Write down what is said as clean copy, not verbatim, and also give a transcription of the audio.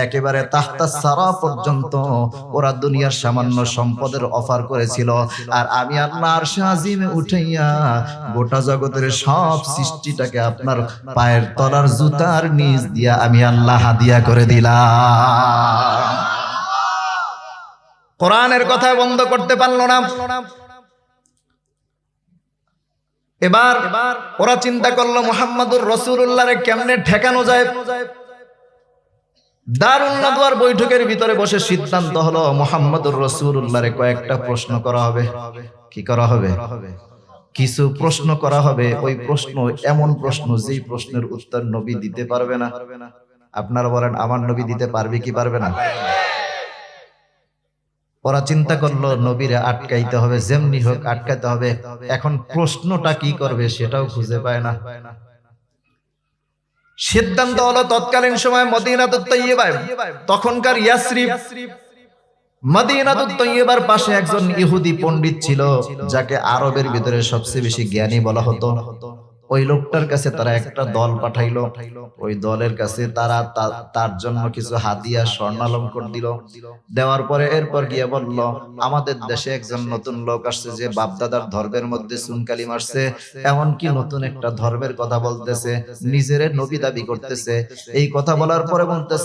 একেবারে তাহতা সারা পর্যন্ত ওরা দুনিয়ার সামান্য সম্পদের অফার করেছিল, আর আমি আল্লাহ আরশে আজিমে উঠাইয়া গোটা জগতের সব সৃষ্টিটাকে আপনার পায়ের তলার জুতার নিচ দিয়া আমি আল্লাহ হাদিয়া করে দিলাম। কোরআনের কথা বন্ধ করতে পারলো না। এবার ওরা চিন্তা করলো মুহাম্মাদুর রাসূলুল্লাহরে কেমনে ঠেকানো যায়। দারুন নাদওয়ার বৈঠকের ভিতরে বসে সিদ্ধান্ত হলো মুহাম্মাদুর রাসূলুল্লাহরে কয়েকটা প্রশ্ন করা হবে। কি করা হবে? কিছু প্রশ্ন করা হবে। ওই প্রশ্ন এমন প্রশ্ন যেই প্রশ্নের উত্তর নবী দিতে পারবে না। আপনারা বলেন আমার নবী দিতে পারবে কি পারবে না? ওরা চিন্তা করলো নবীরে আটকাইতে হবে, যেমনি হোক আটকাইতে হবে। এখন প্রশ্নটা কি করবে সেটাও খুঁজে পায় না। সিদ্ধান্ত হলো তৎকালীন সময় মদিনাতুত তাইয়্যিবায়, তখনকার ইয়াসরিব, মদিনাতুত তাইয়্যিবার পাশে একজন ইহুদি পণ্ডিত ছিল, যাকে আরবের ভিতরে সবচেয়ে বেশি জ্ঞানী বলা হতো। ওই লোকটার কাছে তারা একটা দল পাঠাইলো। ওই দলের কাছে তারা তার জন্য কিছু হাদিয়া স্বর্ণালঙ্কার দিল। দেওয়ার পরে এরপর গিয়ে বলল, আমাদের দেশে একজন নতুন লোক আসছে যে বাপদাদার ধর্মের মধ্যে চুনকালি মারছে, এমনকি নতুন একটা ধর্মের কথা বলতেছে, নিজের নবী দাবি করতেছে। এই কথা বলার পরে বলতেছে